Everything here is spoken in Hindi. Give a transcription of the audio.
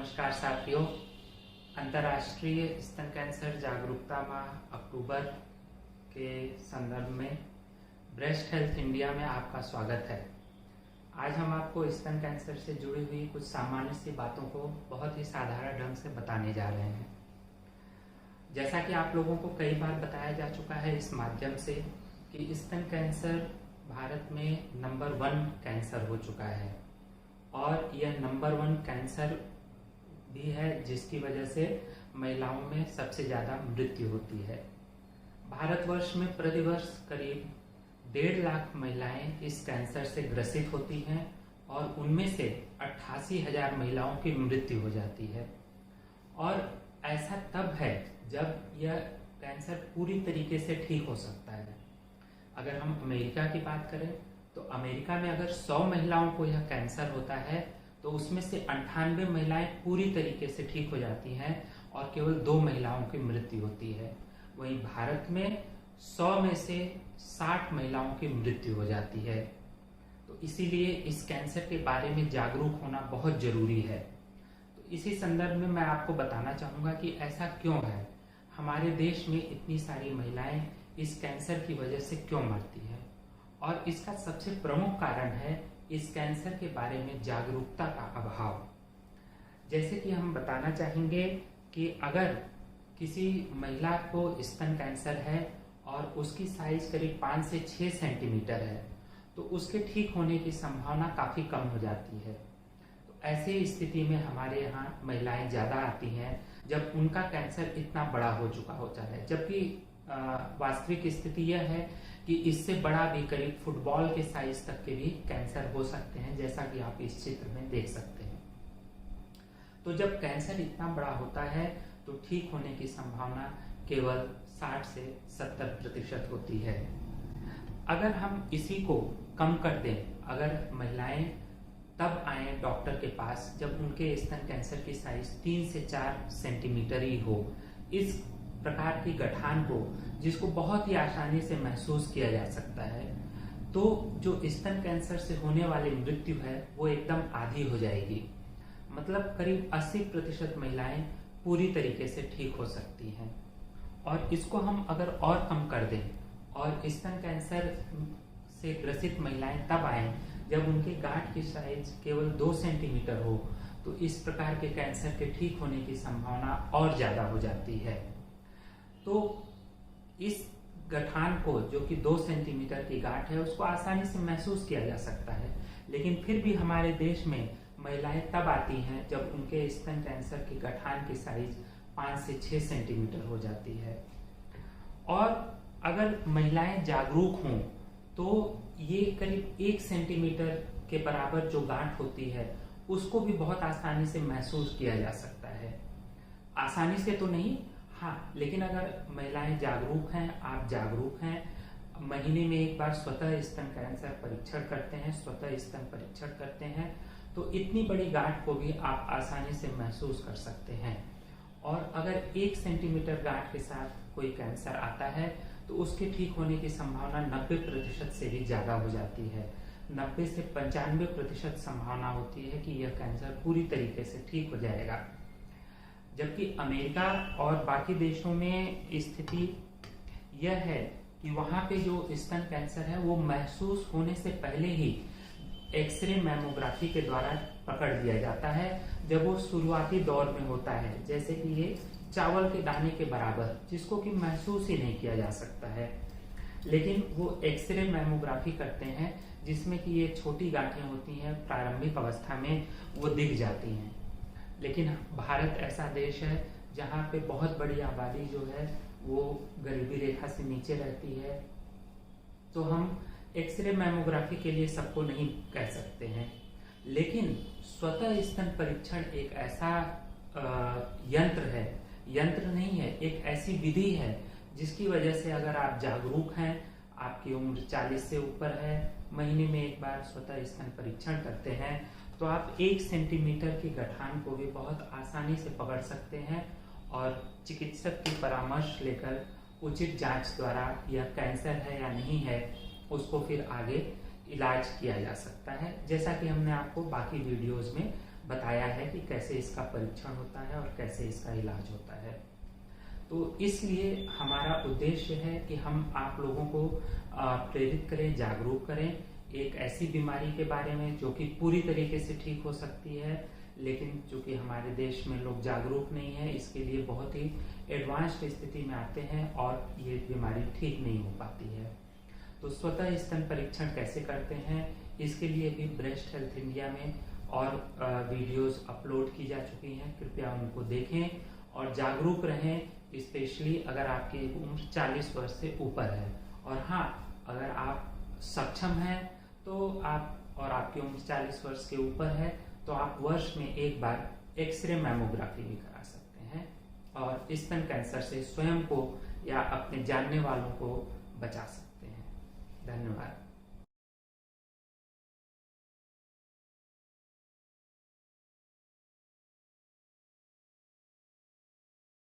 नमस्कार साथियों, अंतर्राष्ट्रीय स्तन कैंसर जागरूकता माह अक्टूबर के संदर्भ में ब्रेस्ट हेल्थ इंडिया में आपका स्वागत है। आज हम आपको स्तन कैंसर से जुड़ी हुई कुछ सामान्य सी बातों को बहुत ही साधारण ढंग से बताने जा रहे हैं। जैसा कि आप लोगों को कई बार बताया जा चुका है इस माध्यम से कि स्तन कैंसर भारत में नंबर 1 कैंसर हो चुका है और यह नंबर 1 कैंसर भी है जिसकी वजह से महिलाओं में सबसे ज़्यादा मृत्यु होती है। भारतवर्ष में प्रतिवर्ष करीब 1.5 लाख महिलाएं इस कैंसर से ग्रसित होती हैं और उनमें से 88,000 महिलाओं की मृत्यु हो जाती है। और ऐसा तब है जब यह कैंसर पूरी तरीके से ठीक हो सकता है। अगर हम अमेरिका की बात करें तो अमेरिका में अगर 100 महिलाओं को यह कैंसर होता है तो उसमें से 98 महिलाएं पूरी तरीके से ठीक हो जाती हैं और केवल 2 महिलाओं की मृत्यु होती है। वहीं भारत में 100 में से 60 महिलाओं की मृत्यु हो जाती है। तो इसीलिए इस कैंसर के बारे में जागरूक होना बहुत जरूरी है। तो इसी संदर्भ में मैं आपको बताना चाहूँगा कि ऐसा क्यों है, हमारे देश में इतनी सारी महिलाएं इस कैंसर की वजह से क्यों मरती हैं। और इसका सबसे प्रमुख कारण है इस कैंसर के बारे में जागरूकता का अभाव। जैसे कि हम बताना चाहेंगे कि अगर किसी महिला को स्तन कैंसर है और उसकी साइज करीब 5 से 6 सेंटीमीटर है तो उसके ठीक होने की संभावना काफ़ी कम हो जाती है। तो ऐसे स्थिति में हमारे यहाँ महिलाएं ज़्यादा आती हैं जब उनका कैंसर इतना बड़ा हो चुका होता है, जबकि वास्तविक स्थिति यह है कि इससे बड़ा भी करीब फुटबॉल के साइज तक के भी कैंसर हो सकते हैं, जैसा कि आप इस चित्र में देख सकते हैं। तो जब कैंसर इतना बड़ा होता है तो ठीक होने की संभावना केवल 60 से 70% होती है। अगर हम इसी को कम कर दें, अगर महिलाएं तब आए डॉक्टर के पास जब उनके स्तन कैंसर की साइज 3 से 4 सेंटीमीटर ही हो, इस प्रकार की गठान को जिसको बहुत ही आसानी से महसूस किया जा सकता है, तो जो स्तन कैंसर से होने वाली मृत्यु है वो एकदम आधी हो जाएगी। मतलब करीब 80% महिलाएं पूरी तरीके से ठीक हो सकती हैं। और इसको हम अगर और कम कर दें और स्तन कैंसर से ग्रसित महिलाएं तब आए जब उनके गांठ की साइज केवल 2 सेंटीमीटर हो, तो इस प्रकार के कैंसर के ठीक होने की संभावना और ज्यादा हो जाती है। तो इस गठान को, जो कि 2 सेंटीमीटर की गांठ है, उसको आसानी से महसूस किया जा सकता है, लेकिन फिर भी हमारे देश में महिलाएं तब आती हैं जब उनके स्तन कैंसर की गठान की साइज 5 से 6 सेंटीमीटर हो जाती है। और अगर महिलाएं जागरूक हों तो ये करीब 1 सेंटीमीटर के बराबर जो गांठ होती है उसको भी बहुत आसानी से महसूस किया जा सकता है। आसानी से तो नहीं, हाँ, लेकिन अगर महिलाएं जागरूक हैं, आप जागरूक हैं, महीने में एक बार स्वतः स्तन कैंसर परीक्षण करते हैं, स्वतः स्तन परीक्षण करते हैं, तो इतनी बड़ी गांठ को भी आप आसानी से महसूस कर सकते हैं। और अगर 1 सेंटीमीटर गांठ के साथ कोई कैंसर आता है तो उसके ठीक होने की संभावना 90% से भी ज्यादा हो जाती है। 90 से 95% संभावना होती है कि यह कैंसर पूरी तरीके से ठीक हो जाएगा। जबकि अमेरिका और बाकी देशों में स्थिति यह है कि वहां पे जो स्तन कैंसर है वो महसूस होने से पहले ही एक्सरे मैमोग्राफी के द्वारा पकड़ लिया जाता है, जब वो शुरुआती दौर में होता है, जैसे कि ये चावल के दाने के बराबर, जिसको कि महसूस ही नहीं किया जा सकता है। लेकिन वो एक्सरे मैमोग्राफी करते हैं जिसमें कि ये छोटी गांठें होती हैं, प्रारंभिक अवस्था में वो दिख जाती हैं। लेकिन भारत ऐसा देश है जहाँ पे बहुत बड़ी आबादी जो है वो गरीबी रेखा से नीचे रहती है, तो हम एक्सरे मैमोग्राफी के लिए सबको नहीं कह सकते हैं। लेकिन स्वतः स्तन परीक्षण एक ऐसा यंत्र नहीं है, एक ऐसी विधि है जिसकी वजह से अगर आप जागरूक हैं, आपकी उम्र 40 से ऊपर है, महीने में एक बार स्वतः स्तन परीक्षण करते हैं, तो आप 1 सेंटीमीटर की गठान को भी बहुत आसानी से पकड़ सकते हैं और चिकित्सक की परामर्श लेकर उचित जांच द्वारा यह कैंसर है या नहीं है उसको फिर आगे इलाज किया जा सकता है, जैसा कि हमने आपको बाकी वीडियोस में बताया है कि कैसे इसका परीक्षण होता है और कैसे इसका इलाज होता है। तो इसलिए हमारा उद्देश्य है कि हम आप लोगों को प्रेरित करें, जागरूक करें एक ऐसी बीमारी के बारे में जो कि पूरी तरीके से ठीक हो सकती है, लेकिन चूंकि हमारे देश में लोग जागरूक नहीं है, इसके लिए बहुत ही एडवांस्ड स्थिति में आते हैं और ये बीमारी ठीक नहीं हो पाती है। तो स्वतः स्तन परीक्षण कैसे करते हैं, इसके लिए भी ब्रेस्ट हेल्थ इंडिया में और वीडियोस अपलोड की जा चुकी हैं। कृपया उनको देखें और जागरूक रहें, स्पेशली अगर आपकी उम्र 40 वर्ष से ऊपर है। और हाँ, अगर आप सक्षम हैं तो आप और आपकी उम्र 40 वर्ष के ऊपर है तो आप वर्ष में एक बार एक्सरे मैमोग्राफी भी करा सकते हैं और स्तन कैंसर से स्वयं को या अपने जानने वालों को बचा सकते हैं। धन्यवाद।